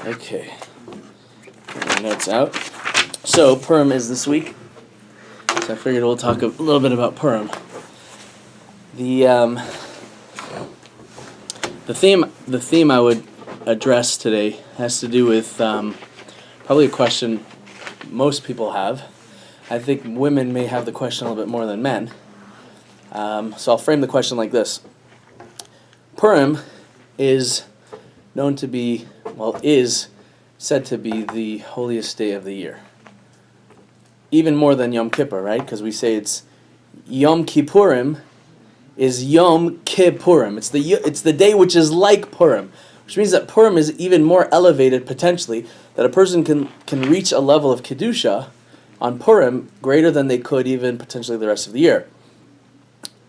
Okay. Get my notes out. So Purim is this week. So I figured we'll talk a little bit about Purim. The theme I would address today has to do with probably a question most people have. I think women may have the question a little bit more than men. So I'll frame the question like this. Purim is known to be, is said to be the holiest day of the year. Even more than Yom Kippur, right? Because we say it's Yom Kippurim is Yom Kippurim. It's the day which is like Purim, which means that Purim is even more elevated potentially, that a person can reach a level of Kedusha on Purim greater than they could even potentially the rest of the year.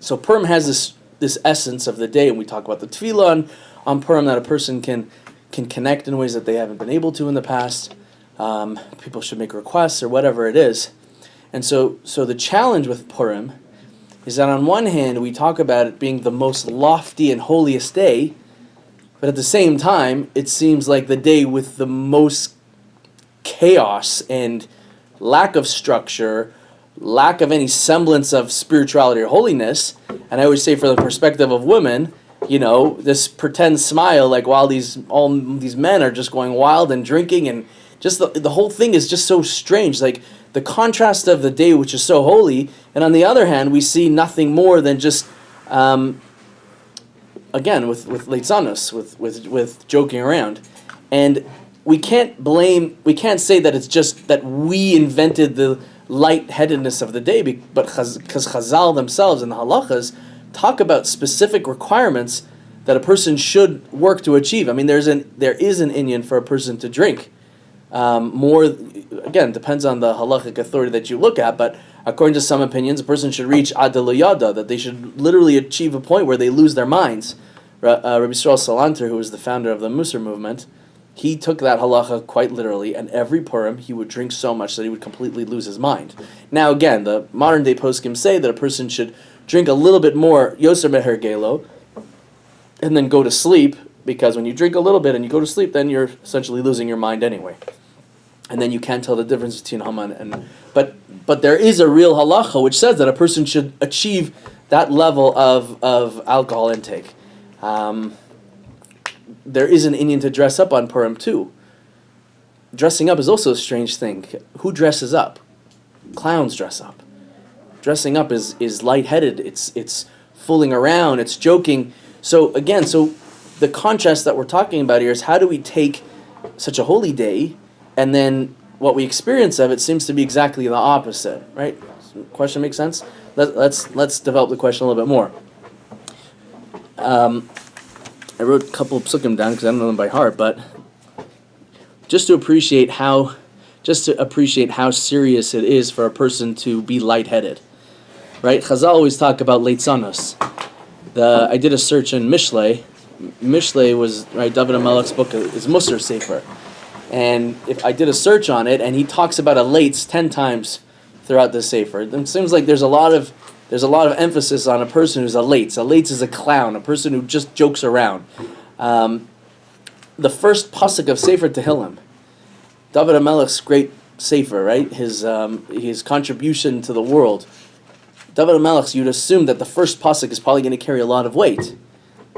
So Purim has this essence of the day, and we talk about the tefillah on Purim, that a person can connect in ways that they haven't been able to in the past. People should make requests or whatever it is. And so the challenge with Purim is that on one hand we talk about it being the most lofty and holiest day, but at the same time it seems like the day with the most chaos and lack of structure, lack of any semblance of spirituality or holiness. And I always say, for the perspective of women, this pretend smile, like while all these men are just going wild and drinking, and just the whole thing is just so strange. Like the contrast of the day, which is so holy, and on the other hand, we see nothing more than just, again, with leitzanus, with joking around. And we can't say that it's just that we invented the lightheadedness of the day, but because Chazal themselves and the halachas talk about specific requirements that a person should work to achieve. I mean, there is an inyan for a person to drink. More, again, depends on the halachic authority that you look at, but according to some opinions, a person should reach ad yada, that they should literally achieve a point where they lose their minds. Rabbi Yisrael Salanter, who was the founder of the Musar movement, he took that halacha quite literally, and every Purim he would drink so much that he would completely lose his mind. Now again, the modern day poskim say that a person should drink a little bit more yoser meher gelo, and then go to sleep, because when you drink a little bit and you go to sleep, then you're essentially losing your mind anyway. And then you can't tell the difference between Haman and... But there is a real halacha which says that a person should achieve that level of alcohol intake. There is an inyan to dress up on Purim too. Dressing up is also a strange thing. Who dresses up? Clowns dress up. Dressing up is lightheaded. It's fooling around. It's joking. So the contrast that we're talking about here is, how do we take such a holy day, and then what we experience of it seems to be exactly the opposite, right? Question makes sense? Let's develop the question a little bit more. I wrote a couple of psukim down because I don't know them by heart, but just to appreciate how serious it is for a person to be lightheaded, right? Chazal always talk about leitzanus. I did a search in Mishlei. Mishlei was, right, David HaMelech's book is Musar Sefer, and if I did a search on it, and he talks about a leitz 10 times throughout the Sefer. It seems like there's a lot of emphasis on a person who's a leitz. A leitz is a clown, a person who just jokes around. The first pasuk of Sefer Tehillim, David HaMelech's great Sefer, right? His contribution to the world. David HaMelech, you'd assume that the first pasuk is probably going to carry a lot of weight.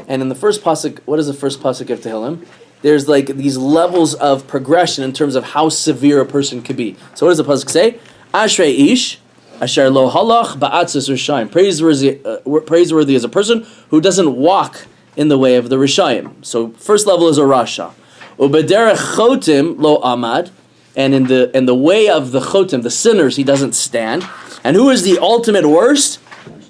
And in the first pasuk, what is the first pasuk of Tehillim? There's like these levels of progression in terms of how severe a person could be. So what does the pasuk say? Ashrei ish asher lo halach ba'atzis rishayim. Praiseworthy is a person who doesn't walk in the way of the rishayim. So first level is a rasha. Ubederech chotim lo amad, and in the way of the chotim, the sinners, he doesn't stand. And who is the ultimate worst?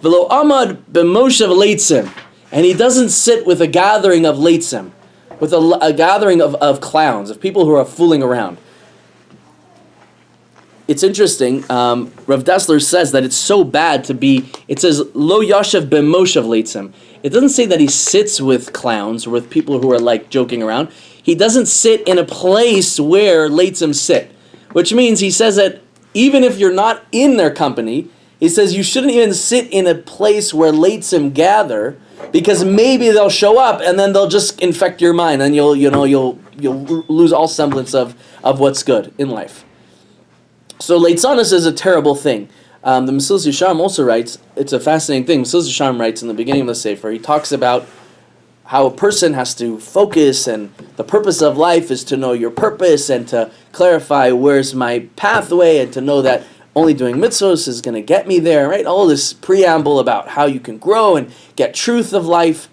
V'lo amad b'moshev leitzim, and he doesn't sit with a gathering of leitzim, with a gathering of clowns, of people who are fooling around. It's interesting, Rav Dessler says that it's so bad to be, it says, Lo Yashav b'moshav leitzim. It doesn't say that he sits with clowns or with people who are like joking around. He doesn't sit in a place where leitzim sit, which means he says that even if you're not in their company, he says you shouldn't even sit in a place where leitzim gather, because maybe they'll show up and then they'll just infect your mind, and you'll lose all semblance of what's good in life. So Leitzanis is a terrible thing. The Mesilas Yesharim also writes, it's a fascinating thing. Mesilas Yesharim writes in the beginning of the Sefer, he talks about how a person has to focus, and the purpose of life is to know your purpose and to clarify where's my pathway, and to know that only doing mitzvos is going to get me there, right? All this preamble about how you can grow and get truth of life.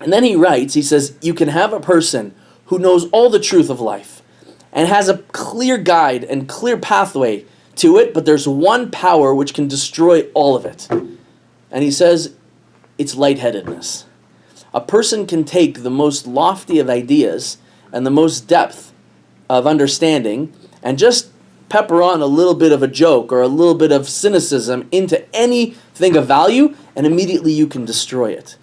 And then he writes, he says, you can have a person who knows all the truth of life and has a clear guide and clear pathway to it, but there's one power which can destroy all of it. And he says, it's lightheadedness. A person can take the most lofty of ideas and the most depth of understanding and just pepper on a little bit of a joke or a little bit of cynicism into anything of value, and immediately you can destroy it.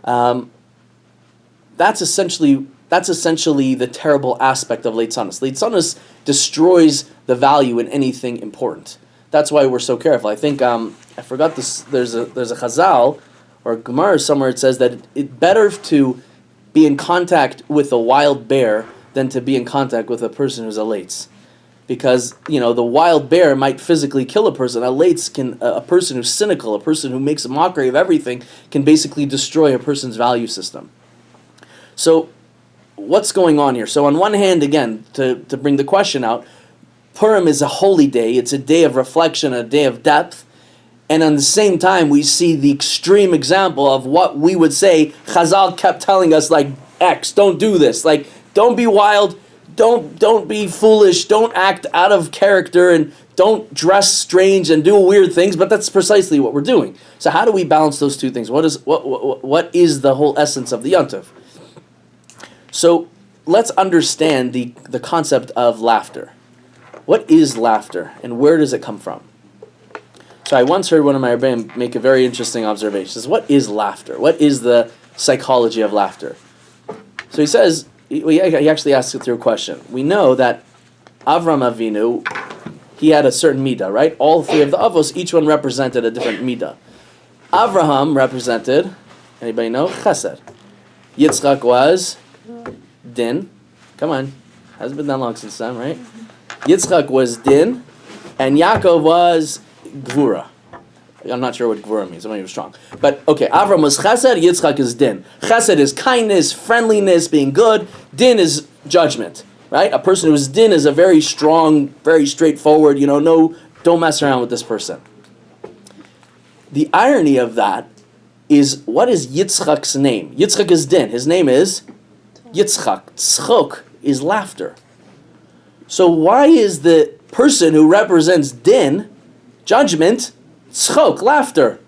That's essentially the terrible aspect of Leitzanis. Leitzanis destroys the value in anything important. That's why we're so careful. I think I forgot this. There's a Chazal or a Gemara somewhere. It says that it's better to be in contact with a wild bear than to be in contact with a person who's a leitz, because the wild bear might physically kill a person. A leitz a person who's cynical, a person who makes a mockery of everything, can basically destroy a person's value system. So, what's going on here? So, on one hand, again, to bring the question out, Purim is a holy day. It's a day of reflection, a day of depth. And at the same time, we see the extreme example of what we would say Chazal kept telling us, like, X, don't do this. Like, don't be wild, don't be foolish, don't act out of character, and don't dress strange and do weird things, but that's precisely what we're doing. So how do we balance those two things? What is the whole essence of the Yontif? So let's understand the concept of laughter. What is laughter, and where does it come from? So I once heard one of my Rebbeim make a very interesting observation. He says, what is laughter? What is the psychology of laughter? So he says, he actually asks it through a question. We know that Avram Avinu, he had a certain midah, right? All three of the avos, each one represented a different midah. Avraham represented, anybody know? Chesed. Yitzchak was din. Come on, hasn't been that long since then, right? Yitzchak was din, and Yaakov was gvura. I'm not sure what gvura means. I'm not even strong. But okay, Avram was chesed, Yitzchak is din. Chesed is kindness, friendliness, being good. Din is judgment, right? A person who's din is a very strong, very straightforward, don't mess around with this person. The irony of that is, what is Yitzchak's name? Yitzchak is din. His name is Yitzchak. Tzchok is laughter. So why is the person who represents din, judgment, tzchok, laughter?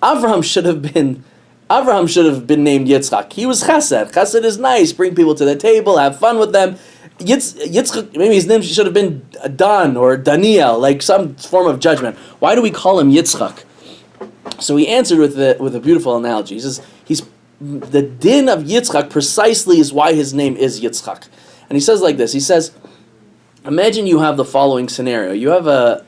Avraham should have been named Yitzchak. He was chesed. Chesed is nice. Bring people to the table, have fun with them. Yitzchak, maybe his name should have been Dan or Daniel, like some form of judgment. Why do we call him Yitzchak? So he answered with a beautiful analogy. He says, the din of Yitzchak precisely is why his name is Yitzchak. And he says like this. He says, imagine you have the following scenario. You have a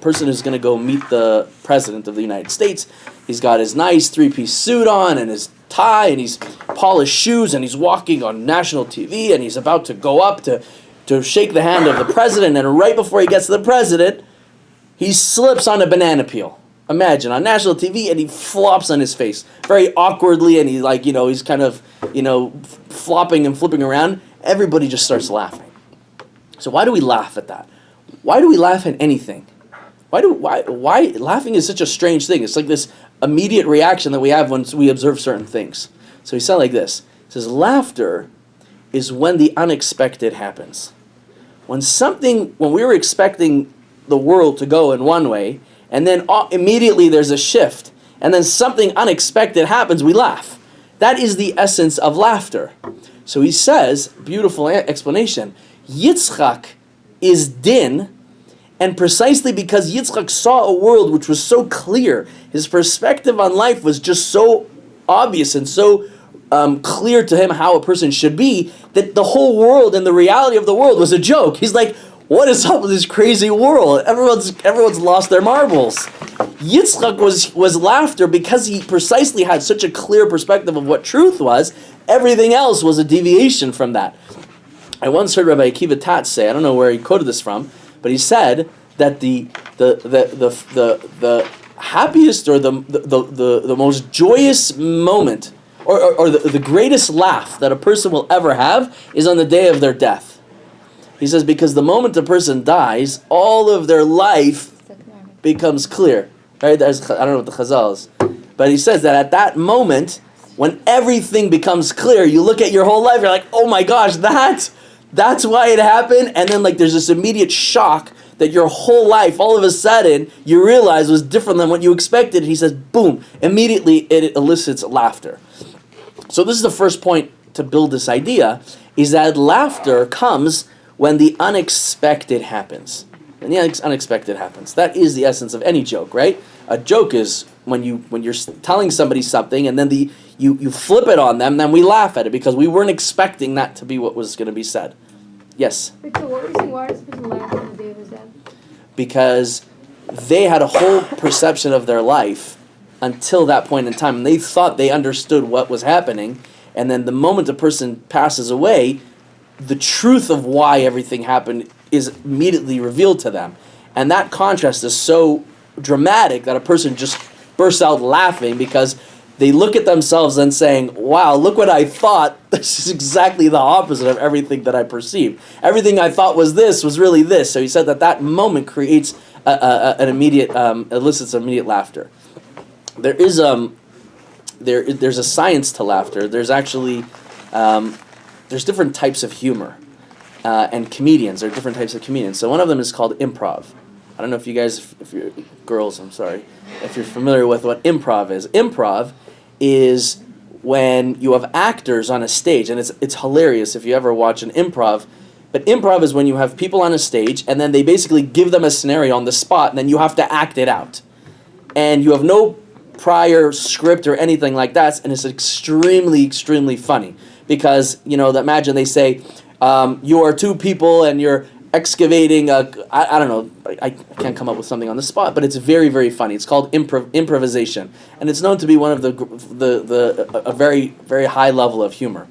person who's going to go meet the President of the United States. He's got his nice three-piece suit on and his tie and his polished shoes, and he's walking on national TV, and he's about to go up to shake the hand of the President, and right before he gets to the President, he slips on a banana peel. Imagine, on national TV, and he flops on his face very awkwardly, and he's kind of, flopping and flipping around. Everybody just starts laughing. So why do we laugh at that? Why do we laugh at anything? Why laughing is such a strange thing? It's like this immediate reaction that we have when we observe certain things. So he said like this. He says, laughter is when the unexpected happens. When we were expecting the world to go in one way, and then immediately there's a shift, and then something unexpected happens, we laugh. That is the essence of laughter. So he says, beautiful explanation, Yitzchak is din, and precisely because Yitzchak saw a world which was so clear, his perspective on life was just so obvious and so clear to him how a person should be, that the whole world and the reality of the world was a joke. He's like, what is up with this crazy world? Everyone's lost their marbles. Yitzchak was laughter because he precisely had such a clear perspective of what truth was. Everything else was a deviation from that. I once heard Rabbi Akiva Tatz say, I don't know where he quoted this from, but he said that the happiest or the most joyous moment or the greatest laugh that a person will ever have is on the day of their death. He says because the moment a person dies, all of their life becomes clear. Right? I don't know what the Chazal is, but he says that at that moment, when everything becomes clear, you look at your whole life, you're like, oh my gosh, that's why it happened, and then like there's this immediate shock that your whole life, all of a sudden, you realize was different than what you expected. He says, boom, immediately it elicits laughter. So this is the first point to build this idea, is that laughter comes when the unexpected happens. When the unexpected happens. That is the essence of any joke, right? A joke is when you're telling somebody something and then you flip it on them, then we laugh at it because we weren't expecting that to be what was going to be said. Yes? So what were you saying? Why does the person laugh on the day of his death? Because they had a whole perception of their life until that point in time. And they thought they understood what was happening. And then the moment a person passes away, the truth of why everything happened is immediately revealed to them. And that contrast is so dramatic that a person just bursts out laughing because they look at themselves and saying, wow, look what I thought. This is exactly the opposite of everything that I perceived. Everything I thought was this was really this. So he said that moment creates an immediate, elicits immediate laughter. There's a science to laughter. There's actually, there's different types of humor. And comedians, there are different types of comedians. So one of them is called improv. I don't know if you guys, if you're girls, I'm sorry, if you're familiar with what improv is. Improv is when you have actors on a stage, and it's hilarious if you ever watch an improv. But improv is when you have people on a stage, and then they basically give them a scenario on the spot, and then you have to act it out. And you have no prior script or anything like that, and it's extremely, extremely funny. Because, imagine they say, you are two people and you're excavating I don't know, I can't come up with something on the spot, but it's very, very funny. It's called improvisation, and it's known to be one of a very, very high level of humor.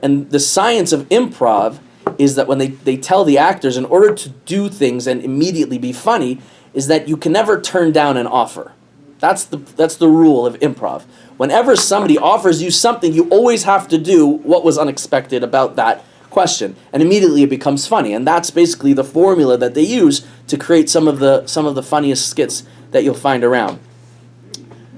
And the science of improv is that when they tell the actors in order to do things and immediately be funny, is that you can never turn down an offer. That's the rule of improv. Whenever somebody offers you something, you always have to do what was unexpected about that question, and immediately it becomes funny. And that's basically the formula that they use to create some of the funniest skits that you'll find around.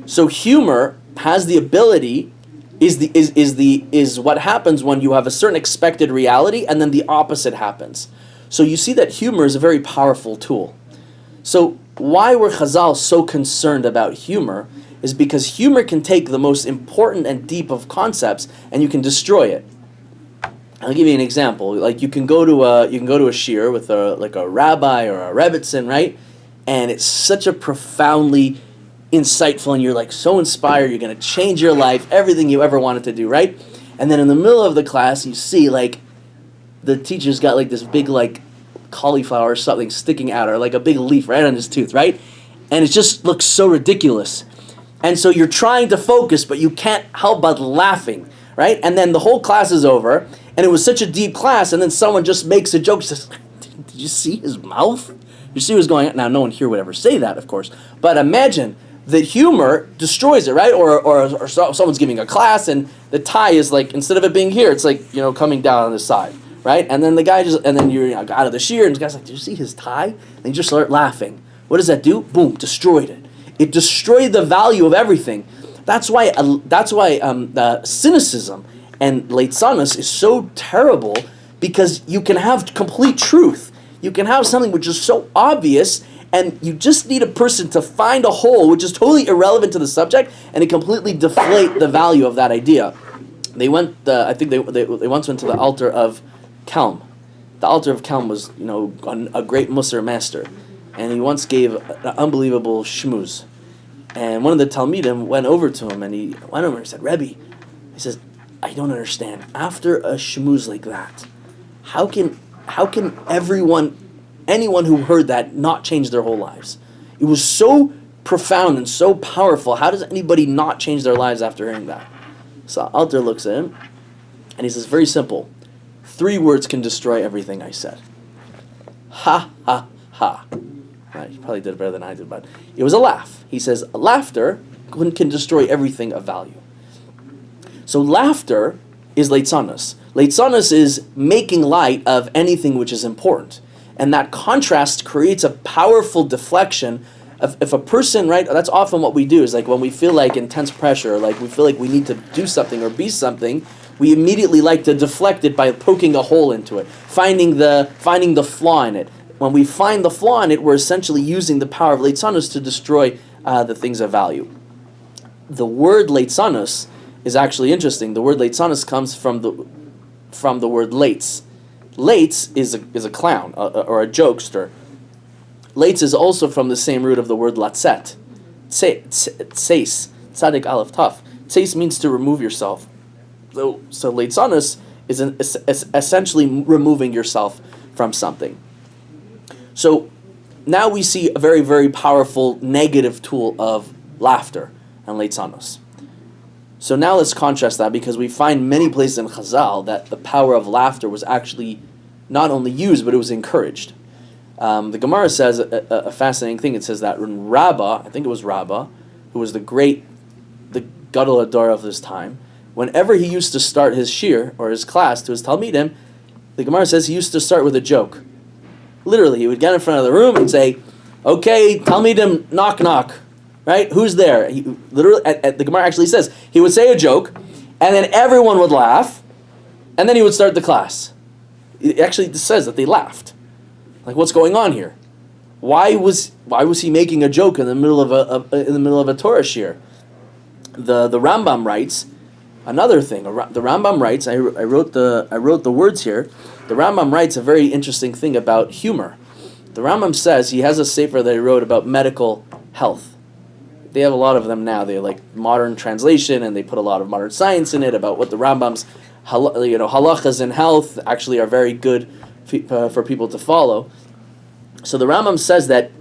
So humor has the ability, is what happens when you have a certain expected reality and then the opposite happens. So you see that humor is a very powerful tool. So why were Chazal so concerned about humor is because humor can take the most important and deep of concepts and you can destroy it. I'll give you an example. Like you can go to a shir with a rabbi or a rebbitzin, right? And it's such a profoundly insightful, and you're like so inspired. You're gonna change your life, everything you ever wanted to do, right? And then in the middle of the class, you see like the teacher's got like this big like cauliflower or something sticking out, or like a big leaf right on his tooth, right? And it just looks so ridiculous. And so you're trying to focus, but you can't help but laughing, right? And then the whole class is over. And it was such a deep class, and then someone just makes a joke, says, did you see his mouth? You see what's going on? Now, no one here would ever say that, of course. But imagine the humor destroys it, right? Or someone's giving a class, and the tie is like, instead of it being here, it's like, coming down on the side, right? And then the guy and then you're out of the shear, and the guy's like, did you see his tie? And you just start laughing. What does that do? Boom, destroyed it. It destroyed the value of everything. That's why the cynicism and leitzanos is so terrible, because you can have complete truth. You can have something which is so obvious, and you just need a person to find a hole which is totally irrelevant to the subject, and it completely deflate the value of that idea. They went. I think they once went to the altar of Kelm. The altar of Kelm was a great Musar master, and he once gave an unbelievable shmuz. And one of the Talmidim went over to him, and he went over and said, Rebbe, he says, I don't understand. After a shmuz like that, how can anyone who heard that not change their whole lives? It was so profound and so powerful. How does anybody not change their lives after hearing that? So Alter looks at him, and he says, very simple. 3 words can destroy everything I said. Ha, ha, ha. Right, he probably did it better than I did, but it was a laugh. He says, laughter can destroy everything of value. So laughter is leitzanos. Leitzanos is making light of anything which is important. And that contrast creates a powerful deflection. If a person, right, that's often what we do, is like when we feel like intense pressure, like we feel like we need to do something or be something, we immediately like to deflect it by poking a hole into it, finding the flaw in it. When we find the flaw in it, we're essentially using the power of leitzanos to destroy the things of value. The word leitzanos is actually interesting. The word leitzanos comes from the word leitz. Leitz is a clown or a jokester. Leitz is also from the same root of the word latzet. Tseis, tzadik aleph taf. Tseis means to remove yourself. So leitzanos is essentially removing yourself from something. So now we see a very, very powerful negative tool of laughter and leitzanos. So now let's contrast that, because we find many places in Chazal that the power of laughter was actually not only used, but it was encouraged. The Gemara says a fascinating thing. It says that when Rabbah, I think it was Rabbah, who was the Gadol Hador of this time, whenever he used to start his shir, or his class, to his Talmidim, the Gemara says he used to start with a joke. Literally, he would get in front of the room and say, okay, Talmidim, knock, knock. Right? Who's there? He literally, the Gemara actually says, he would say a joke, and then everyone would laugh, and then he would start the class. It actually says that they laughed. Like, what's going on here? Why was he making a joke in the middle of a Torah shir? The Rambam writes another thing. The Rambam writes. I wrote the words here. The Rambam writes a very interesting thing about humor. The Rambam says he has a sefer that he wrote about medical health. They have a lot of them now. They like modern translation, and they put a lot of modern science in it about what the Rambam's halachas in health actually are very good for people to follow. So the Rambam says that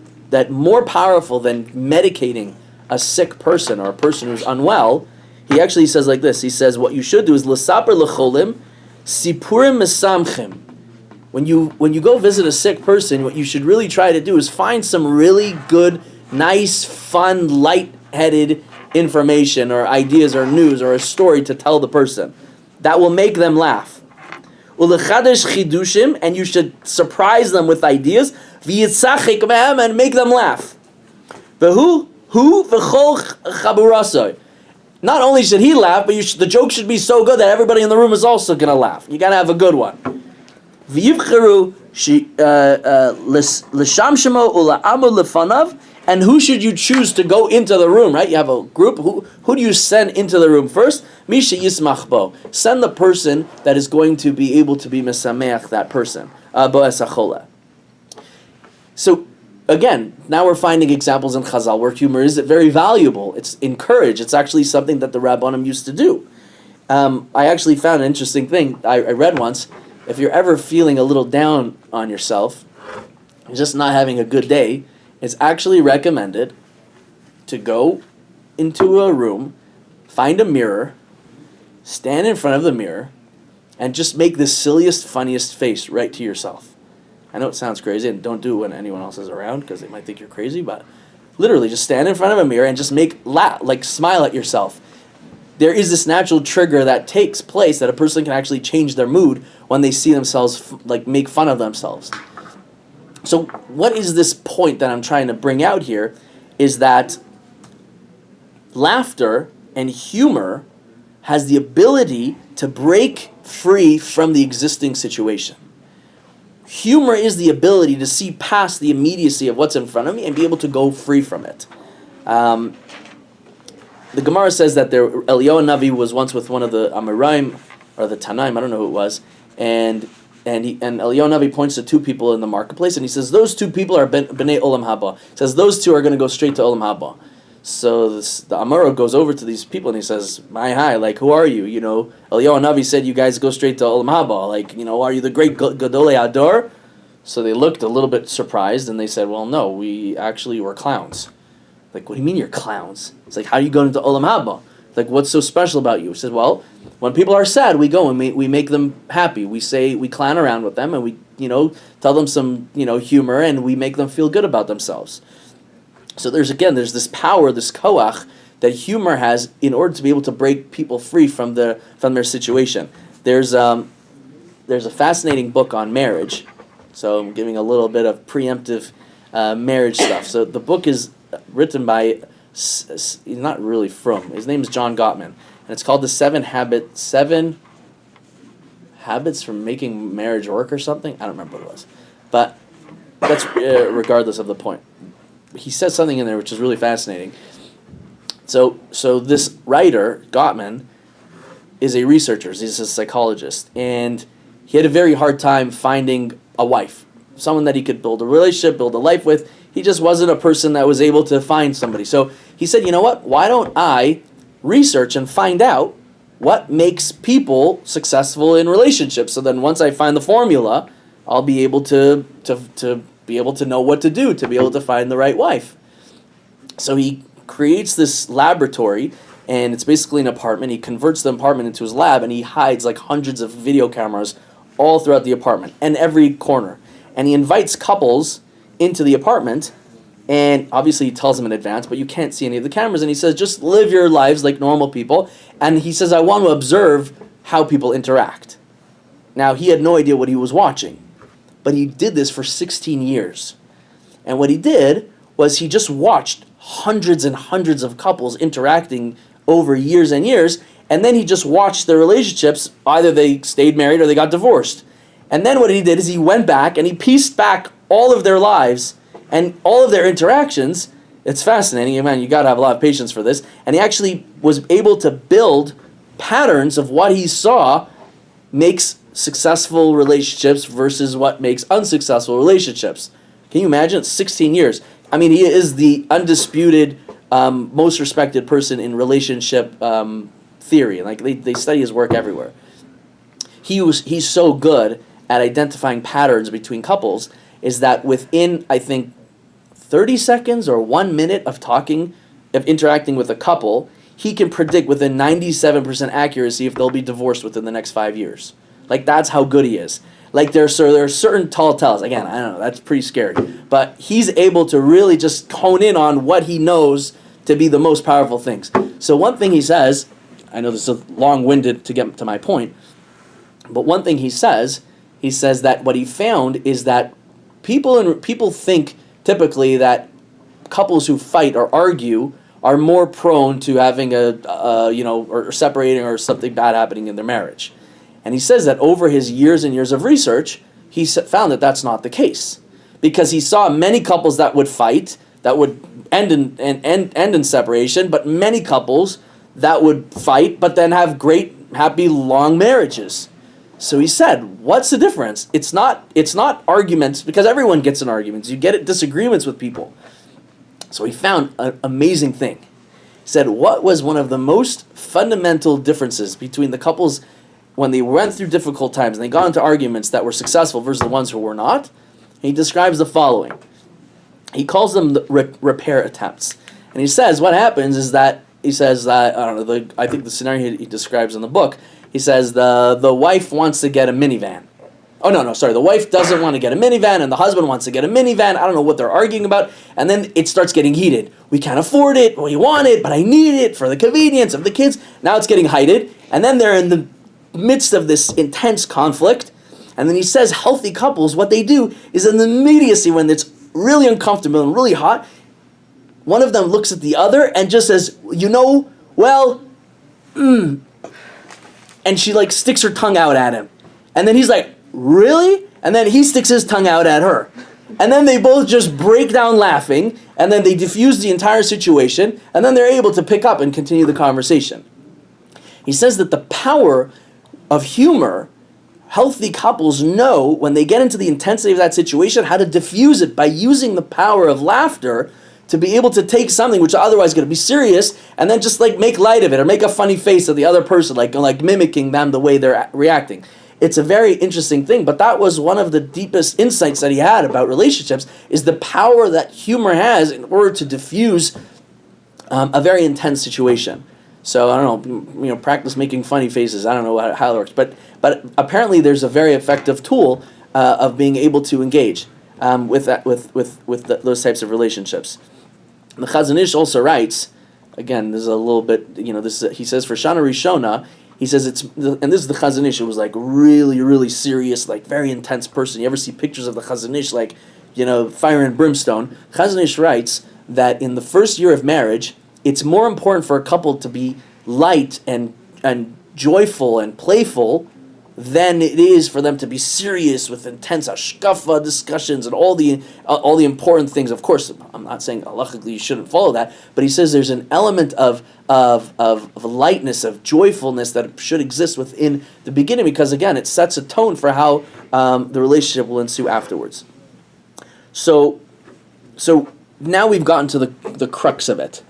more powerful than medicating a sick person or a person who's unwell, he actually says like this. He says what you should do is l'saper l'cholim sipurim mesamchim. When you go visit a sick person, what you should really try to do is find some really good, nice, fun, light-headed information or ideas or news or a story to tell the person that will make them laugh. Ulechadesh chidushim, and you should surprise them with ideas. V'yitzachik mehem, and make them laugh. V'hu v'chol chaburasoi. Not only should he laugh, but the joke should be so good that everybody in the room is also going to laugh. You got to have a good one. V'yivcheru l'sham shemo ula'amu lefanav. And who should you choose to go into the room, right? You have a group. Who do you send into the room first? Misha yismach bo. Send the person that is going to be able to be mesameach that person. Bo'es hachola. So, again, now we're finding examples in Chazal where humor is very valuable. It's encouraged. It's actually something that the Rabbanim used to do. I actually found an interesting thing I read once. If you're ever feeling a little down on yourself, just not having a good day, it's actually recommended to go into a room, find a mirror, stand in front of the mirror, and just make the silliest, funniest face right to yourself. I know it sounds crazy, and don't do it when anyone else is around because they might think you're crazy, but literally just stand in front of a mirror and just smile at yourself. There is this natural trigger that takes place that a person can actually change their mood when they see themselves make fun of themselves. So what is this point that I'm trying to bring out here is that laughter and humor has the ability to break free from the existing situation. Humor is the ability to see past the immediacy of what's in front of me and be able to go free from it. The Gemara says that Eliyahu Navi was once with one of the Amoraim, or the Tanaim, I don't know who it was, and Eliyahu Navi points to 2 people in the marketplace, and he says, those 2 people are B'nai Olam Haba. He says, those 2 are going to go straight to Olam Haba. So the Amaro goes over to these people and he says, "My hi, like who are you? You know, Eliyahu Navi said you guys go straight to Olam Haba. Like, you know, are you the great Gadolei Ador?" So they looked a little bit surprised and they said, "Well, no, we actually were clowns." Like, what do you mean you're clowns? It's like, how do you go into Olam Haba? Like, what's so special about you? He says, well, when people are sad, we go and we make them happy. We clown around with them and we, tell them some, humor and we make them feel good about themselves. So there's this power, this koach that humor has in order to be able to break people free from their situation. There's a fascinating book on marriage. So I'm giving a little bit of preemptive marriage stuff. So the book is written by, he's not really from, his name is John Gottman, and it's called The Seven Habits from Making Marriage Work or something. I don't remember what it was, but that's regardless of the point. He says something in there which is really fascinating. So this writer, Gottman, is a researcher. He's a psychologist, and he had a very hard time finding a wife, someone that he could build a relationship, build a life with. He just wasn't a person that was able to find somebody. So he said, you know what? Why don't I research and find out what makes people successful in relationships? So then once I find the formula, I'll be able to be able to know what to do to be able to find the right wife. So he creates this laboratory, and it's basically an apartment. He converts the apartment into his lab, and he hides like hundreds of video cameras all throughout the apartment and every corner. And he invites couples into the apartment, and obviously he tells them in advance, but you can't see any of the cameras, and he says, just live your lives like normal people, and he says, I want to observe how people interact. Now, he had no idea what he was watching, but he did this for 16 years. And what he did was he just watched hundreds and hundreds of couples interacting over years and years, and then he just watched their relationships. Either they stayed married or they got divorced. And then what he did is he went back and he pieced back all of their lives and all of their interactions. It's fascinating. Man, you got to have a lot of patience for this. And he actually was able to build patterns of what he saw makes successful relationships versus what makes unsuccessful relationships. Can you imagine? It's 16 years. I mean, he is the undisputed, most respected person in relationship theory. Like they study his work everywhere. He's so good at identifying patterns between couples is that within, I think, 30 seconds or 1 minute of interacting with a couple, he can predict with a 97% accuracy if they'll be divorced within the next 5 years. Like, that's how good he is. Like, there are certain tall tales. Again, I don't know, that's pretty scary. But he's able to really just hone in on what he knows to be the most powerful things. So one thing he says, I know this is long-winded to get to my point, but one thing he says that what he found is that people think typically that couples who fight or argue are more prone to having or separating or something bad happening in their marriage. And he says that over his years and years of research, he found that that's not the case, because he saw many couples that would fight, that would end in separation, but many couples that would fight but then have great, happy, long marriages. So he said, what's the difference? It's not arguments, because everyone gets in arguments. You get disagreements with people. So he found an amazing thing. He said, what was one of the most fundamental differences between the couples when they went through difficult times and they got into arguments that were successful versus the ones who were not? He describes the following. He calls them the repair attempts. And he says what happens is that, I think the scenario he describes in the book, he says the wife wants to get a minivan. The wife doesn't want to get a minivan and the husband wants to get a minivan. I don't know what they're arguing about. And then it starts getting heated. We can't afford it. We want it, but I need it for the convenience of the kids. Now it's getting heated. And then they're in the midst of this intense conflict. And then he says healthy couples, what they do is in the immediacy when it's really uncomfortable and really hot, one of them looks at the other and just says, and she like sticks her tongue out at him. And then he's like, really? And then he sticks his tongue out at her. And then they both just break down laughing, and then they diffuse the entire situation, and then they're able to pick up and continue the conversation. He says that the power of humor, healthy couples know when they get into the intensity of that situation how to diffuse it by using the power of laughter to be able to take something which otherwise going to be serious and then just like make light of it or make a funny face at the other person, like mimicking them the way they're reacting. It's a very interesting thing, but that was one of the deepest insights that he had about relationships, is the power that humor has in order to diffuse a very intense situation. So I don't know, practice making funny faces. I don't know how it works, but apparently there's a very effective tool of being able to engage with those types of relationships. The Chazon Ish also writes, again, this is a little bit, he says for Shana Rishona, he says and this is the Chazon Ish, who was like really, really serious, like very intense person. You ever see pictures of the Chazon Ish, like, fire and brimstone? Chazon Ish writes that in the first year of marriage, it's more important for a couple to be light and joyful and playful than it is for them to be serious with intense hashkafa discussions and all the important things. Of course, I'm not saying halachically you shouldn't follow that, but he says there's an element of lightness, of joyfulness that should exist within the beginning, because again, it sets a tone for how the relationship will ensue afterwards. So now we've gotten to the crux of it.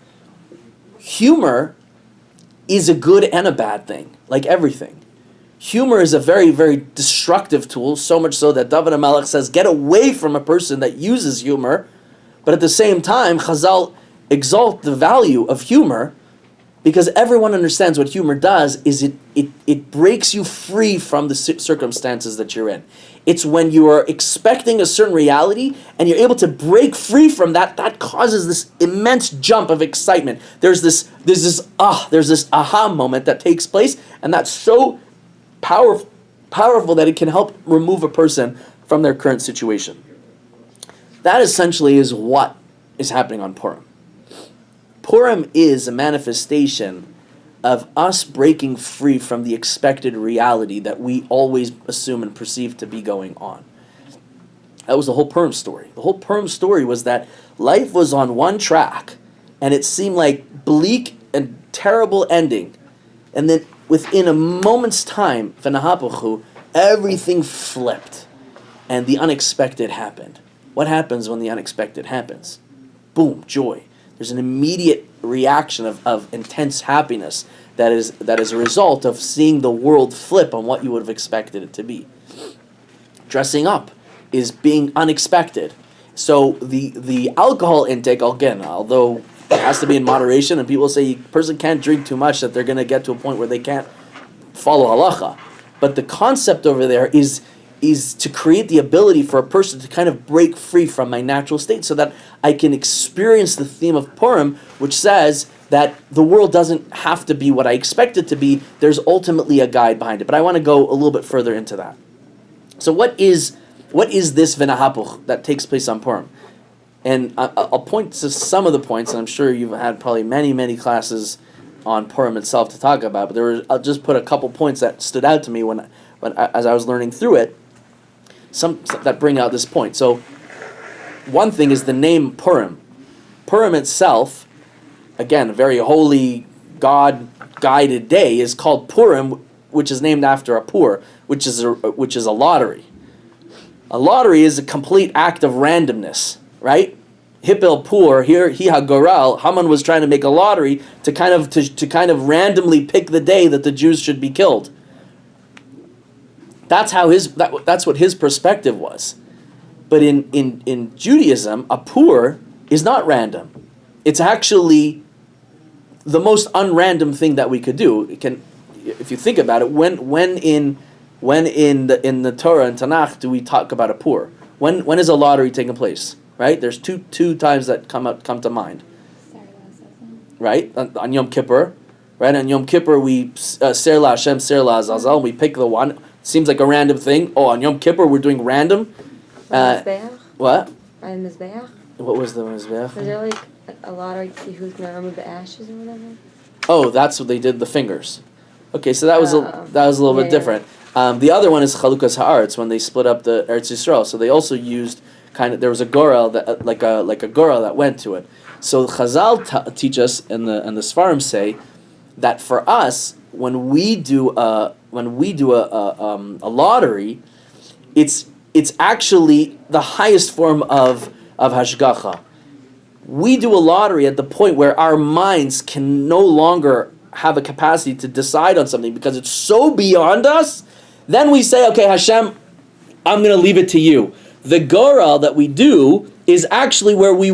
Humor is a good and a bad thing, like everything. Humor is a very, very destructive tool, so much so that David HaMelech says, get away from a person that uses humor. But at the same time, Chazal exalt the value of humor, because everyone understands what humor does is it breaks you free from the circumstances that you're in. It's when you are expecting a certain reality and you're able to break free from that causes this immense jump of excitement. There's this aha moment that takes place, and that's so powerful that it can help remove a person from their current situation. That essentially is what is happening on Purim. Purim is a manifestation of us breaking free from the expected reality that we always assume and perceive to be going on. That was the whole Purim story. The whole Purim story was that life was on one track, and it seemed like bleak and terrible ending. And then within a moment's time, everything flipped, and the unexpected happened. What happens when the unexpected happens? Boom, joy. There's an immediate reaction of intense happiness that is a result of seeing the world flip on what you would have expected it to be. Dressing up is being unexpected. So the alcohol intake, again, although it has to be in moderation, and people say a person can't drink too much that they're going to get to a point where they can't follow halacha. But the concept over there is to create the ability for a person to kind of break free from my natural state so that I can experience the theme of Purim, which says that the world doesn't have to be what I expect it to be. There's ultimately a guide behind it. But I want to go a little bit further into that. So what is this v'nahapuch that takes place on Purim? And I'll point to some of the points, and I'm sure you've had probably many, many classes on Purim itself to talk about, but I'll just put a couple points that stood out to me when as I was learning through it, some that bring out this point. So one thing is the name Purim. Purim itself, again, a very holy, God-guided day, is called Purim, which is named after a pur, which is a lottery. A lottery is a complete act of randomness, right? Hippel pur, here he hagoral. Haman was trying to make a lottery to kind of randomly pick the day that the Jews should be killed. That's how that's what his perspective was. But in Judaism, a pur is not random. It's actually the most unrandom thing that we could do. It can, if you think about it, when in the Torah and Tanakh do we talk about a pur? When is a lottery taking place? Right? There's two times that come to mind. Right? On Yom Kippur. Right? On Yom Kippur we Ser La Hashem, Ser La Azazel, we pick the one. Seems like a random thing. Oh, on Yom Kippur we're doing random. What? On Mizbeach? What was the Mizbeach? Was there like a lottery to see who's gonna remove the ashes or whatever? Oh, that's what they did, the fingers. Okay, so that was a little bit different. The other one is Chalukas Haaretz, when they split up the Eretz Yisrael. So they also used there was a gorel that like a gorel that went to it. So Chazal teach us, and the Sfarim say that for us, when we do a lottery, it's actually the highest form of hashgacha. we do a lottery at the point where our minds can no longer have a capacity to decide on something because it's so beyond us, then we say, okay, Hashem, I'm going to leave it to you. The goral that we do is actually where we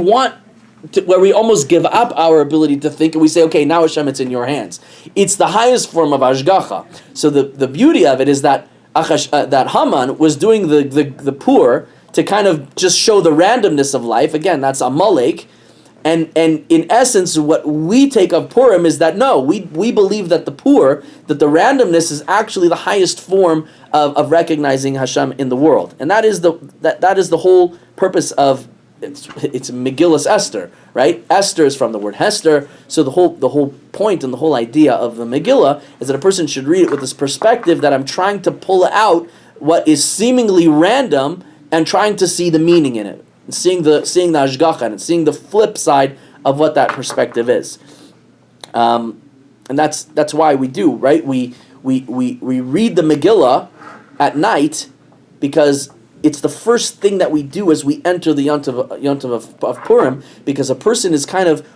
almost give up our ability to think, and we say, okay, now Hashem, it's in your hands. It's the highest form of Ashgacha. So the beauty of it is that that Haman was doing the poor to kind of just show the randomness of life. Again, that's Amalek. And in essence, what we take of Purim is that no, we believe that the randomness is actually the highest form of recognizing Hashem in the world, and that is the whole purpose of it's Megillas Esther, right? Esther is from the word Hester, so the whole point and the whole idea of the Megillah is that a person should read it with this perspective that I'm trying to pull out what is seemingly random and trying to see the meaning in it. Seeing the Ashgacha and seeing the flip side of what that perspective is, and that's why we do, right. We read the Megillah at night because it's the first thing that we do as we enter the Yontiv of Purim, because a person is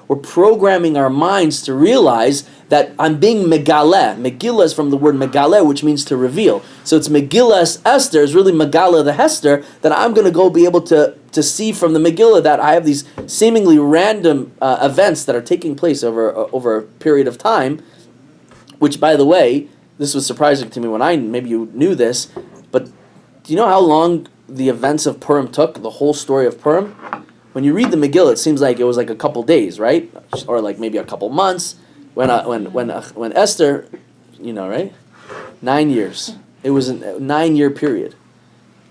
we're programming our minds to realize that I'm being megaleh. Megillah is from the word megaleh, which means to reveal. So it's Megillah Esther is really Megala the Hester, that I'm going to go be able to see from the Megillah that I have these seemingly random events that are taking place over a period of time, which, by the way, this was surprising to me maybe you knew this, but do you know how long the events of Purim took, the whole story of Purim? When you read the Megillah, it seems like it was like a couple days, right? Or like maybe a couple months. When Esther, right? 9 years. It was a 9-year period.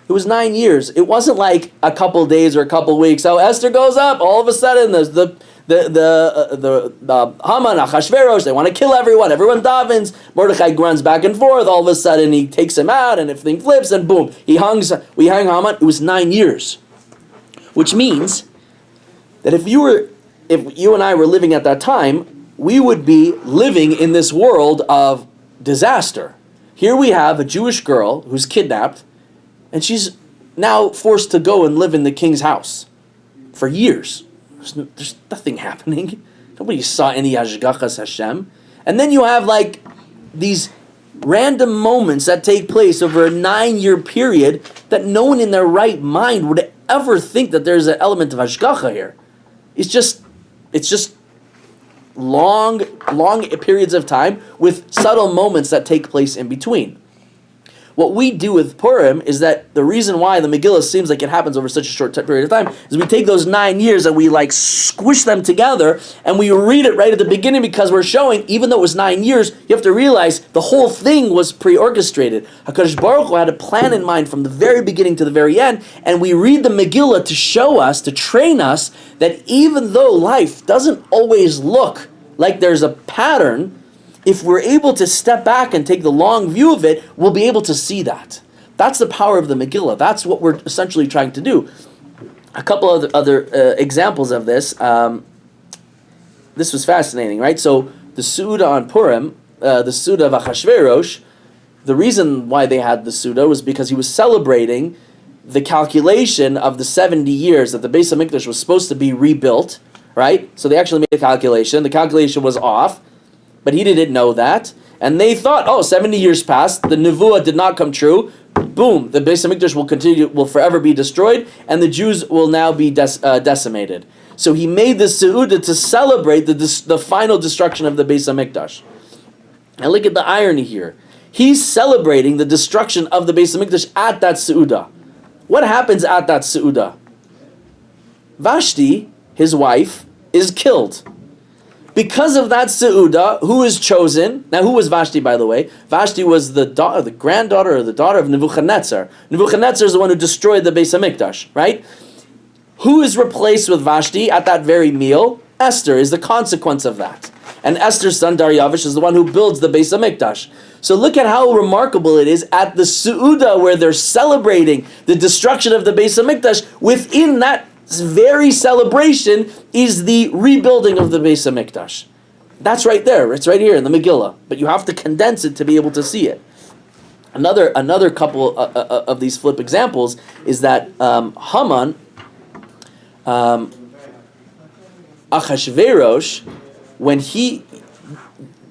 It was 9 years. It wasn't like a couple days or a couple weeks. So Esther goes up. All of a sudden, there's the Haman, Achashverosh, they want to kill everyone. Everyone davens. Mordechai runs back and forth. All of a sudden, he takes him out, and everything flips, and boom, we hang Haman. It was 9 years, which means that if you and I were living at that time, we would be living in this world of disaster. Here we have a Jewish girl who's kidnapped, and she's now forced to go and live in the king's house for years. There's nothing happening. Nobody saw any Ashgachas Hashem. And then you have like these random moments that take place over a 9-year period that no one in their right mind would ever think that there's an element of Ashgacha here. It's just long periods of time with subtle moments that take place in between. What we do with Purim is that the reason why the Megillah seems like it happens over such a short period of time is we take those 9 years and we like squish them together and we read it right at the beginning, because we're showing, even though it was 9 years, you have to realize the whole thing was pre-orchestrated. HaKadosh Baruch Hu had a plan in mind from the very beginning to the very end, and we read the Megillah to show us, to train us, that even though life doesn't always look like there's a pattern, if we're able to step back and take the long view of it, we'll be able to see that. That's the power of the Megillah. That's what we're essentially trying to do. A couple of other examples of this. This was fascinating, right? So the Suda on Purim, the Suda of Achashverosh, the reason why they had the Suda was because he was celebrating the calculation of the 70 years that the Beis HaMikdash was supposed to be rebuilt, right? So they actually made a calculation. The calculation was off, but he didn't know that. And they thought, 70 years passed, the Nevuah did not come true. Boom, the Beis HaMikdash will forever be destroyed, and the Jews will now be decimated. So he made the Seudah to celebrate the final destruction of the Beis HaMikdash. And look at the irony here. He's celebrating the destruction of the Beis HaMikdash at that Seudah. What happens at that Seudah? Vashti, his wife, is killed. Because of that Seudah, who is chosen? Now, who was Vashti, by the way? Vashti was the granddaughter or the daughter of Nebuchadnezzar. Nebuchadnezzar is the one who destroyed the Beis HaMikdash, right? Who is replaced with Vashti at that very meal? Esther is the consequence of that. And Esther's son Daryavish is the one who builds the Beis HaMikdash. So look at how remarkable it is at the Seudah where they're celebrating the destruction of the Beis HaMikdash. Within that very celebration is the rebuilding of the Beis HaMikdash. That's right there. It's right here in the Megillah. But you have to condense it to be able to see it. Another couple of these flip examples is that Haman, Achashverosh,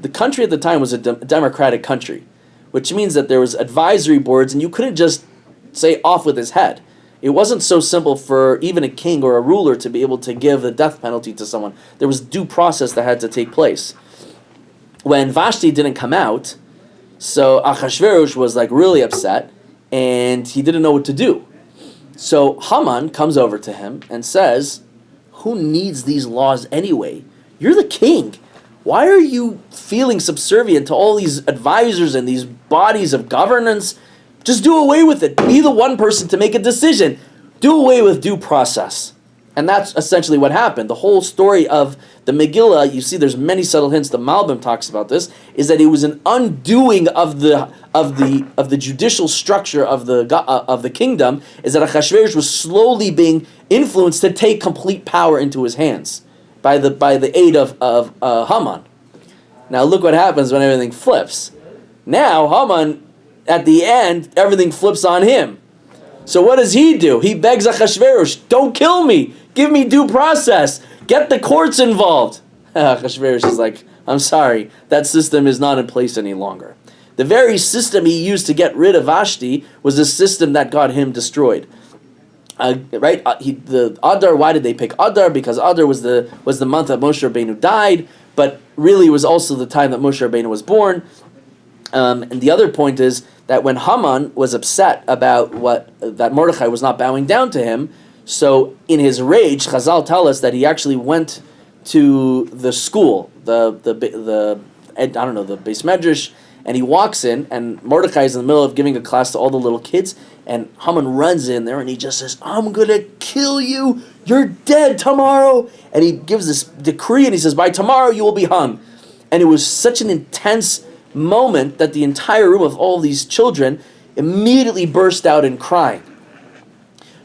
the country at the time was a democratic country, which means that there was advisory boards, and you couldn't just say off with his head. It wasn't so simple for even a king or a ruler to be able to give the death penalty to someone. There was due process that had to take place. When Vashti didn't come out, so Achashverosh was like really upset, and he didn't know what to do. So Haman comes over to him and says, "Who needs these laws anyway? You're the king. Why are you feeling subservient to all these advisors and these bodies of governance? Just do away with it. Be the one person to make a decision. Do away with due process." And that's essentially what happened. The whole story of the Megillah, you see there's many subtle hints, the Malbim talks about this, is that it was an undoing of the judicial structure of the kingdom, is that Achashverosh was slowly being influenced to take complete power into his hands by the aid of Haman. Now look what happens when everything flips. Now Haman, at the end, everything flips on him. So what does he do? He begs Achashverosh, "Don't kill me. Give me due process. Get the courts involved." Achashverosh is like, "I'm sorry, that system is not in place any longer." The very system he used to get rid of Vashti was a system that got him destroyed. Right? The Adar. Why did they pick Adar? Because Adar was the month that Moshe Rabbeinu died, but really it was also the time that Moshe Rabbeinu was born. And the other point is that when Haman was upset about that Mordechai was not bowing down to him, so in his rage, Chazal tell us that he actually went to the school, the Beis Medrash, and he walks in, and Mordechai is in the middle of giving a class to all the little kids, and Haman runs in there and he just says, "I'm gonna kill you. You're dead tomorrow." And he gives this decree and he says, "By tomorrow you will be hung." And it was such an intense moment that the entire room of all these children immediately burst out in crying.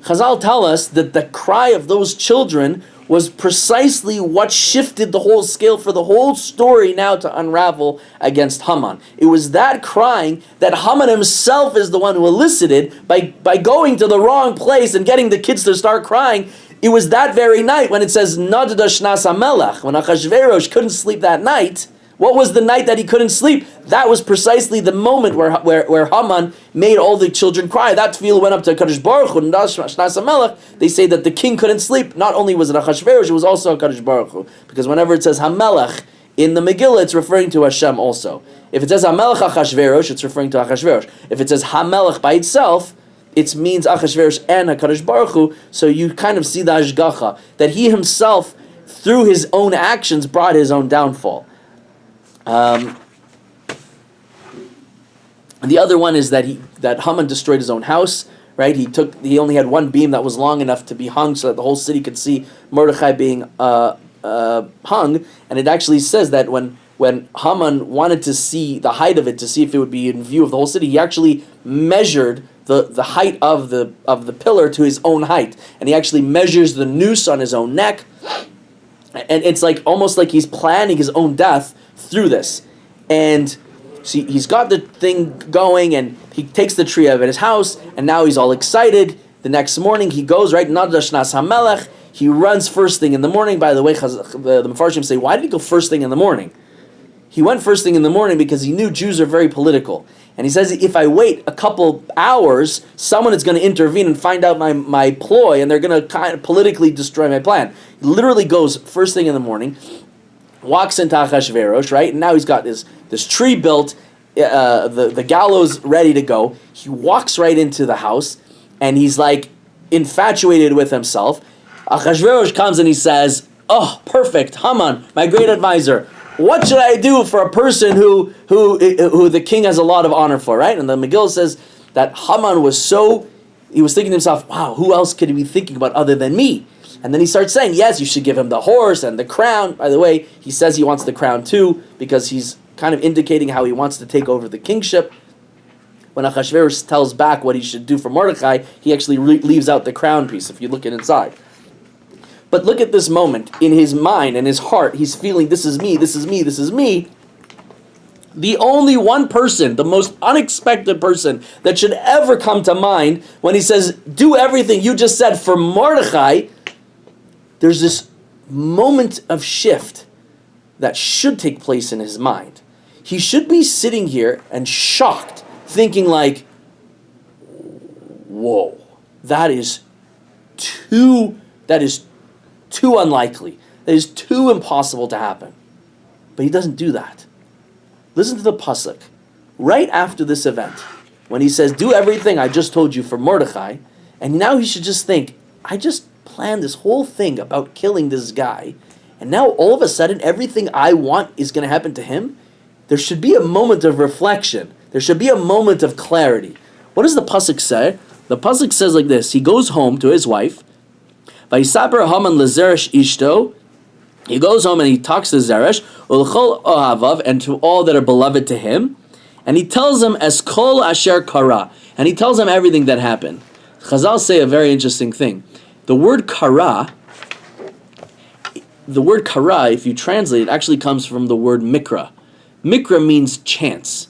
Chazal tell us that the cry of those children was precisely what shifted the whole scale for the whole story now to unravel against Haman. It was that crying that Haman himself is the one who elicited by going to the wrong place and getting the kids to start crying. It was that very night when it says Nadada Shnas HaMelech, when Achashverosh couldn't sleep that night. What was the night that he couldn't sleep? That was precisely the moment where Haman made all the children cry. That tefillah went up to Kadosh Baruch Hu, Shnas HaMelech. They say that the king couldn't sleep. Not only was it Achashverosh, it was also Kadosh Baruch Hu. Because whenever it says HaMelech in the Megillah, it's referring to Hashem also. If it says HaMelech Achashverosh, it's referring to Achashverosh. If it says HaMelech by itself, it means Achashverosh and HaKadosh Baruch Hu. So you kind of see the Hashgacha, that he himself, through his own actions, brought his own downfall. The other one is that Haman destroyed his own house. Right? He only had one beam that was long enough to be hung so that the whole city could see Mordechai being hung. And it actually says that when Haman wanted to see the height of it, to see if it would be in view of the whole city, he actually measured the height of the pillar to his own height, and he actually measures the noose on his own neck. And it's almost like he's planning his own death through this. And see, he's got the thing going, and he takes the tree out of his house, and now he's all excited. The next morning he goes, right, Nadav Shnas HaMelech, he runs first thing in the morning. By the way, the Mefarshim say, why did he go first thing in the morning? He went first thing in the morning because he knew Jews are very political. And he says, if I wait a couple hours, someone is going to intervene and find out my ploy, and they're going to kind of politically destroy my plan. He literally goes first thing in the morning, walks into Achashverosh, right? And now he's got this tree built, the gallows ready to go. He walks right into the house, and he's infatuated with himself. Achashverosh comes and he says, "Oh, perfect, Haman, my great advisor. What should I do for a person who the king has a lot of honor for?" Right? And the Megillah says that Haman he was thinking to himself, wow, who else could he be thinking about other than me? And then he starts saying, yes, you should give him the horse and the crown. By the way, he says he wants the crown too, because he's kind of indicating how he wants to take over the kingship. When Achashverosh tells back what he should do for Mordechai, he actually leaves out the crown piece, if you look inside. But look at this moment. In his mind and his heart, he's feeling, this is me, this is me, this is me. The only one person, the most unexpected person that should ever come to mind when he says, do everything you just said for Mordechai, there's this moment of shift that should take place in his mind. He should be sitting here and shocked, thinking like, whoa, that is too unlikely. That is too impossible to happen. But he doesn't do that. Listen to the pasuk. Right after this event, when he says, do everything I just told you for Mordechai, and now he should just think, I just planned this whole thing about killing this guy, and now all of a sudden everything I want is going to happen to him? There should be a moment of reflection. There should be a moment of clarity. What does the pasuk say? The pasuk says like this. He goes home to his wife. Vayisaper Haman leZeresh ishto. He goes home and he talks to Zeresh, ulchol ohavav, and to all that are beloved to him. And he tells them as kol asher kara. And he tells them everything that happened. Chazal say a very interesting thing. The word kara, if you translate it, actually comes from the word mikra. Mikra means chance.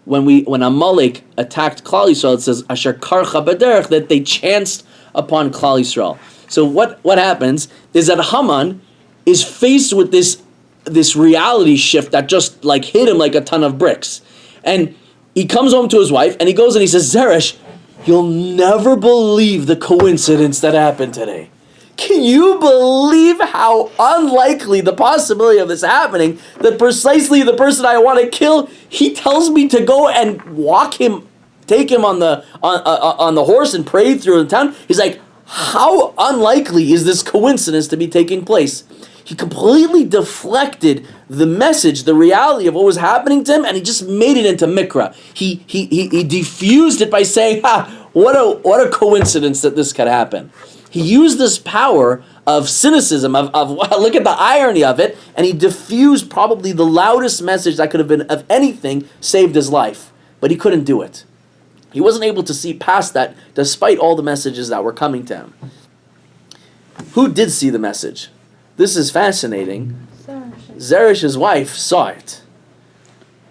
When Amalek attacked Klal Yisrael, it says asher karcha b'derech, that they chanced upon Klal Yisrael. So what happens is that Haman is faced with this reality shift that just like hit him like a ton of bricks. And he comes home to his wife and he goes and he says, Zeresh, you'll never believe the coincidence that happened today. Can you believe how unlikely the possibility of this happening, that precisely the person I want to kill, he tells me to go and take him on the horse and parade through the town? He's like, how unlikely is this coincidence to be taking place? He completely deflected the message, the reality of what was happening to him, and he just made it into mikra. He diffused it by saying, what a coincidence that this could happen. He used this power of cynicism, of look at the irony of it, and he diffused probably the loudest message that could have been of anything saved his life. But he couldn't do it. He wasn't able to see past that, despite all the messages that were coming to him. Who did see the message? This is fascinating. Zeresh's wife saw it.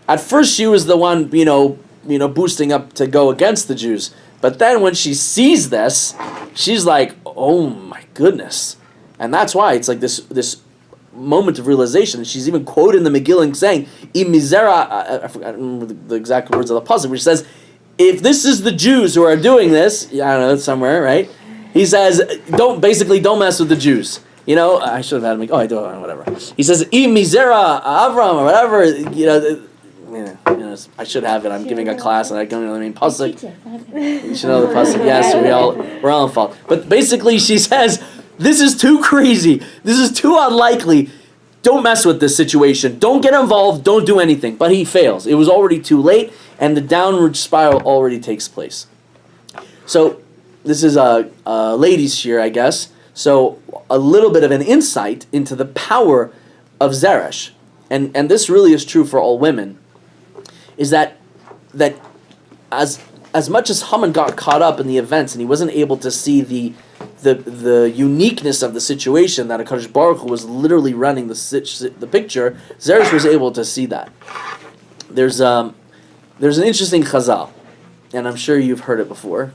At first, she was the one, boosting up to go against the Jews. But then when she sees this, she's like, oh my goodness. And that's why it's like this moment of realization. She's even quoted in the Megillah saying, "Im mizera," I don't remember the exact words of the puzzle, which says, if this is the Jews who are doing this, I don't know, it's somewhere, right? He says, don't mess with the Jews. I should have had him. I do, whatever. He says, "Im mizera Avram," or whatever. I should have it. I'm giving a class, and I don't know what I mean. Pasuk. You should know the pasuk. Yes, we're all in fault. But basically, she says, "This is too crazy. This is too unlikely. Don't mess with this situation. Don't get involved. Don't do anything." But he fails. It was already too late, and the downward spiral already takes place. So this is a ladies' shir, I guess. So a little bit of an insight into the power of Zeresh, and this really is true for all women, is that as much as Haman got caught up in the events and he wasn't able to see the uniqueness of the situation, that HaKadosh Baruch Hu was literally running the picture, Zeresh was able to see that. There's an interesting chazal, and I'm sure you've heard it before.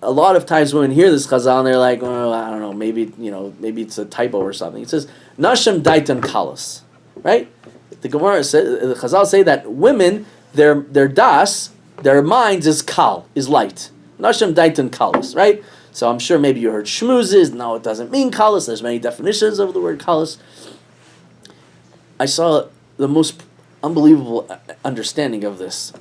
A lot of times women hear this chazal and they're like, well, I don't know, maybe it's a typo or something. It says, Nashim daitan kalas, right? The Gemara says, the chazal say that women, their das, their minds is kal, is light. Nashim daitan kalas, right? So I'm sure maybe you heard shmuzes. No, it doesn't mean kalas. There's many definitions of the word kalas. I saw the most unbelievable understanding of this.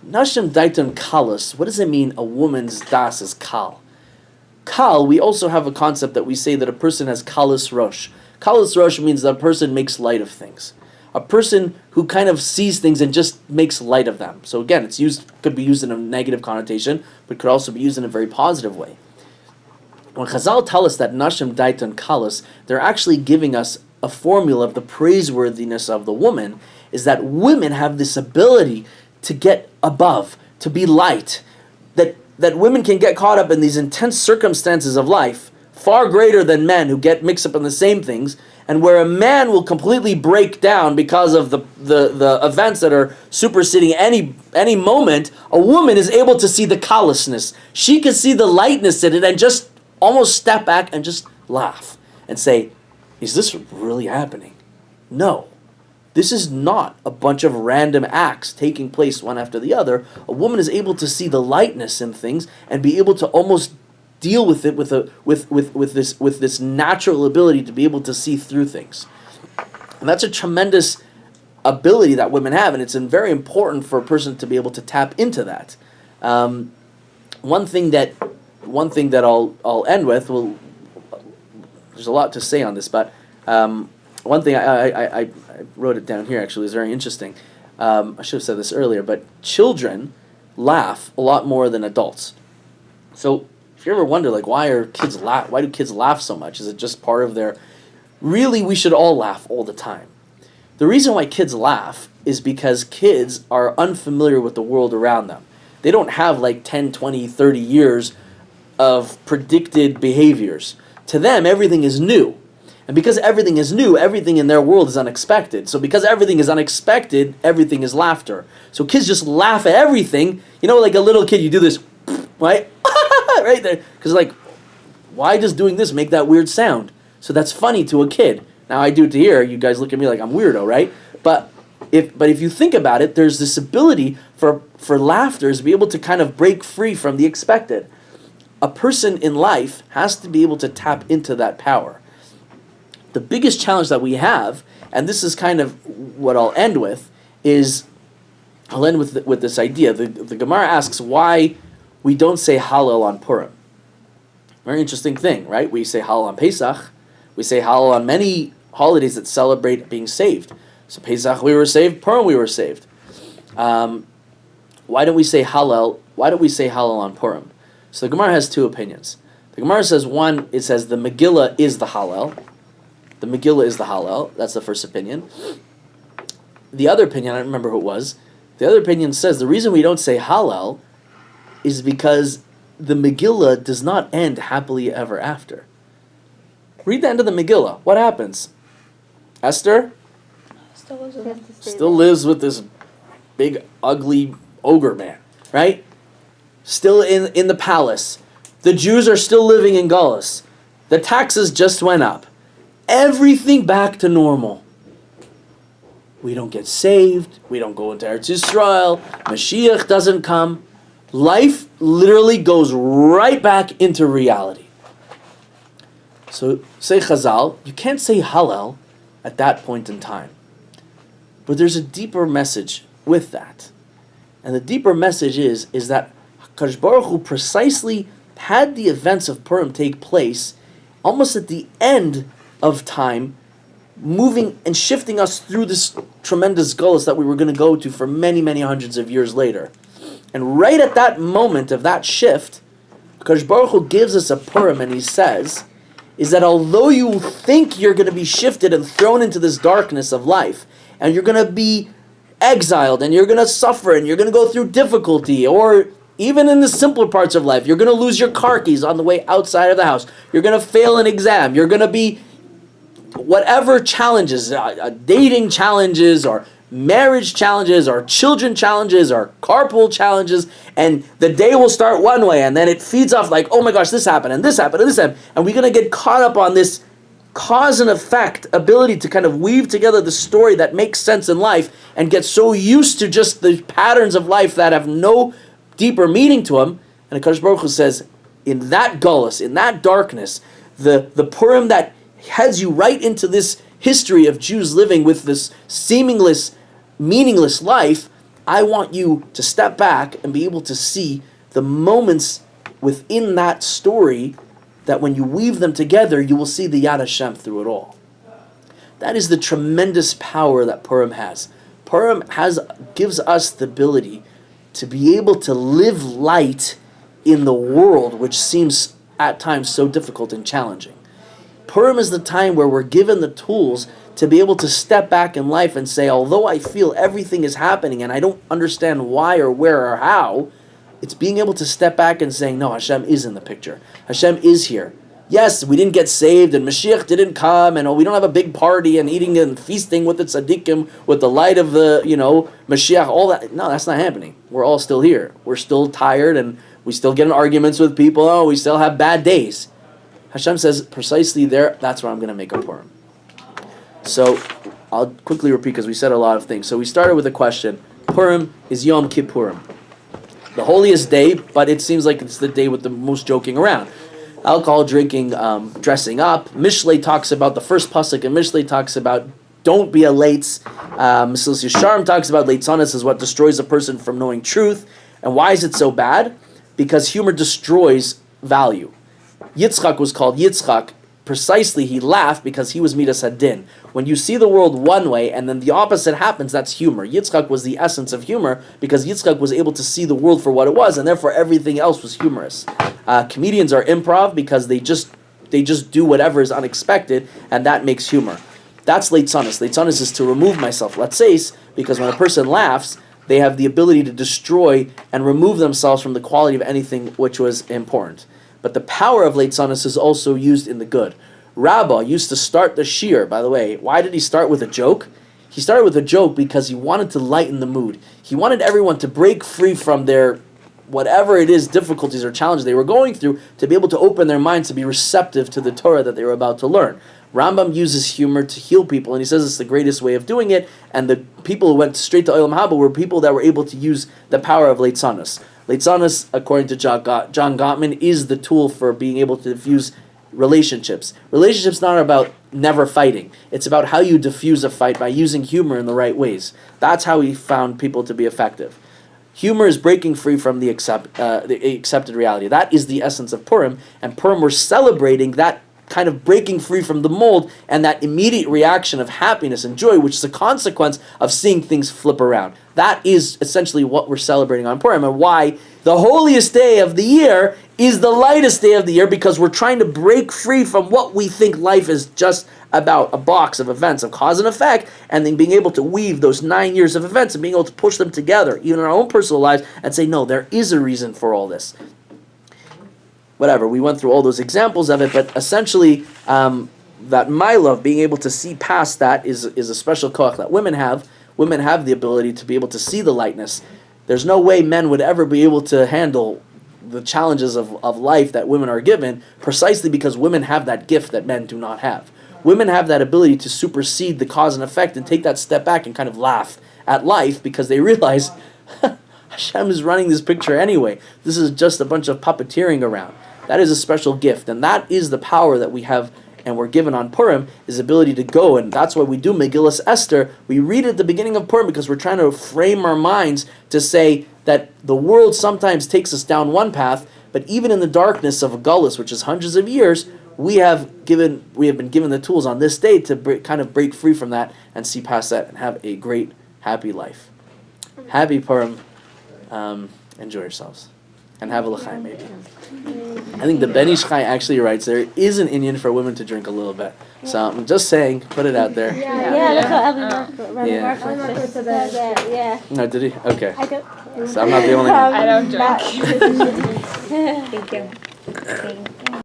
Nashim daitan kalas. What does it mean? A woman's das is kal. Kal. We also have a concept that we say that a person has kalas rosh. Kalas rosh means that a person makes light of things. A person who kind of sees things and just makes light of them. So again, could be used in a negative connotation, but could also be used in a very positive way. When Chazal tell us that Nashim daitan kalas, they're actually giving us a formula of the praiseworthiness of the woman, is that women have this ability to get above, to be light, that women can get caught up in these intense circumstances of life, far greater than men who get mixed up in the same things, and where a man will completely break down because of the events that are superseding any moment, a woman is able to see the callousness. She can see the lightness in it and just almost step back and just laugh and say, is this really happening? No. This is not a bunch of random acts taking place one after the other. A woman is able to see the lightness in things and be able to almost deal with it with this natural ability to be able to see through things. And that's a tremendous ability that women have, and it's very important for a person to be able to tap into that. One thing that I'll end with. Well, there's a lot to say on this, but one thing I wrote it down here actually is very interesting. I should have said this earlier, but children laugh a lot more than adults. So if you ever wonder, like, why do kids laugh so much? Is it just part of their... Really, we should all laugh all the time. The reason why kids laugh is because kids are unfamiliar with the world around them. They don't have like 10, 20, 30 years of predicted behaviors. To them, everything is new. And because everything is new, everything in their world is unexpected. So because everything is unexpected, everything is laughter. So kids just laugh at everything. You know, like a little kid, you do this, right? Right there. Because like, why does doing this make that weird sound? So that's funny to a kid. Now I do it to here. You guys look at me like I'm weirdo, right? But if you think about it, there's this ability for laughter to be able to kind of break free from the expected. A person in life has to be able to tap into that power. The biggest challenge that we have, and this is kind of what I'll end with, is I'll end with this idea. The Gemara asks why we don't say Hallel on Purim. Very interesting thing, right? We say Hallel on Pesach. We say Hallel on many holidays that celebrate being saved. So Pesach we were saved, Purim we were saved. Why don't we say Hallel? Why don't we say Hallel on Purim? So the Gemara has two opinions. The Gemara says one, it says the Megillah is the Hallel. The Megillah is the Hallel. That's the first opinion. The other opinion, I don't remember who it was. The other opinion says the reason we don't say Hallel is because the Megillah does not end happily ever after. Read the end of the Megillah. What happens? Esther still lives with this big, ugly ogre man, right? Still in the palace. The Jews are still living in Galus. The taxes just went up. Everything back to normal. We don't get saved. We don't go into Eretz Yisrael. Mashiach doesn't come. Life literally goes right back into reality. So say Chazal, you can't say Hallel at that point in time. But there's a deeper message with that. And the deeper message is that HaKadosh Baruch Hu precisely had the events of Purim take place almost at the end of time, moving and shifting us through this tremendous gullus that we were going to go to for many, many hundreds of years later. And right at that moment of that shift, HaKadosh Baruch Hu gives us a Purim and he says, is that although you think you're going to be shifted and thrown into this darkness of life, and you're going to be exiled, and you're going to suffer, and you're going to go through difficulty, or even in the simpler parts of life, you're going to lose your car keys on the way outside of the house, you're going to fail an exam, you're going to be whatever challenges, dating challenges, or marriage challenges, or children challenges, or carpool challenges, and the day will start one way, and then it feeds off like, oh my gosh, this happened, and this happened, and this happened, and we're going to get caught up on this cause and effect ability to kind of weave together the story that makes sense in life, and get so used to just the patterns of life that have no deeper meaning to them. And HaKadosh Baruch Hu says, in that gullus, in that darkness, the Purim that heads you right into this history of Jews living with this meaningless life, I want you to step back and be able to see the moments within that story that when you weave them together, you will see the Yad Hashem through it all. That is the tremendous power that Purim has. Purim gives us the ability to be able to live light in the world, which seems at times so difficult and challenging. Purim is the time where we're given the tools to be able to step back in life and say, although I feel everything is happening and I don't understand why or where or how, it's being able to step back and saying, no, Hashem is in the picture. Hashem is here. Yes, we didn't get saved and Mashiach didn't come and we don't have a big party and eating and feasting with the tzaddikim with the light of the, Mashiach, all that. No, that's not happening. We're all still here. We're still tired and we still get in arguments with people. Oh, we still have bad days. Hashem says precisely there, that's where I'm going to make a Purim. So I'll quickly repeat because we said a lot of things. So we started with a question. Purim is Yom Kippurim, the holiest day, but it seems like it's the day with the most joking around. Alcohol drinking, dressing up. Mishlei talks about the first pasuk, and Mishlei talks about don't be a leitz. Mesilas Yesharim talks about leitzanis is what destroys a person from knowing truth. And why is it so bad? Because humor destroys value. Yitzchak was called Yitzchak. Precisely, he laughed because he was Midas Hadin. When you see the world one way and then the opposite happens, that's humor. Yitzchak was the essence of humor because Yitzchak was able to see the world for what it was, and therefore everything else was humorous. Comedians are improv because they just do whatever is unexpected, and that makes humor. That's leitzanis. Leitzanis is to remove myself. Latzeis, because when a person laughs, they have the ability to destroy and remove themselves from the quality of anything which was important. But the power of leitzanis is also used in the good. Rabbah used to start the shir, by the way. Why did he start with a joke? He started with a joke because he wanted to lighten the mood. He wanted everyone to break free from their, whatever it is, difficulties or challenges they were going through, to be able to open their minds to be receptive to the Torah that they were about to learn. Rambam uses humor to heal people, and he says it's the greatest way of doing it, and the people who went straight to Olam Haba were people that were able to use the power of leitzanis. Leitzanis, according to John Gottman, is the tool for being able to diffuse relationships. Relationships not about never fighting. It's about how you diffuse a fight by using humor in the right ways. That's how he found people to be effective. Humor is breaking free from the accepted reality. That is the essence of Purim, and Purim we're celebrating that kind of breaking free from the mold and that immediate reaction of happiness and joy, which is a consequence of seeing things flip around. That is essentially what we're celebrating on Purim, and why the holiest day of the year is the lightest day of the year, because we're trying to break free from what we think life is just about, a box of events of cause and effect, and then being able to weave those 9 years of events and being able to push them together, even in our own personal lives, and say, no, there is a reason for all this. Whatever, we went through all those examples of it, but essentially, that my love, being able to see past that is a special koach that women have. Women have the ability to be able to see the lightness. There's no way men would ever be able to handle the challenges of life that women are given, precisely because women have that gift that men do not have. Women have that ability to supersede the cause and effect and take that step back and kind of laugh at life, because they realize Hashem is running this picture anyway. This is just a bunch of puppeteering around. That is a special gift, and that is the power that we have and we're given on Purim, is ability to go, and that's why we do Megillas Esther. We read it at the beginning of Purim because we're trying to frame our minds to say that the world sometimes takes us down one path, but even in the darkness of a gullus, which is hundreds of years, we have been given the tools on this day to kind of break free from that and see past that and have a great, happy life. Happy Purim. Enjoy yourselves. And have a l'chaim, maybe. I think the Ben Ish Chai actually writes there is an Indian for women to drink a little bit. So I'm just saying, put it out there. Yeah, that's what Elvin Markowitz said. Yeah. No, did he? Okay. I don't. So I'm not the only one. I don't drink. Thank you.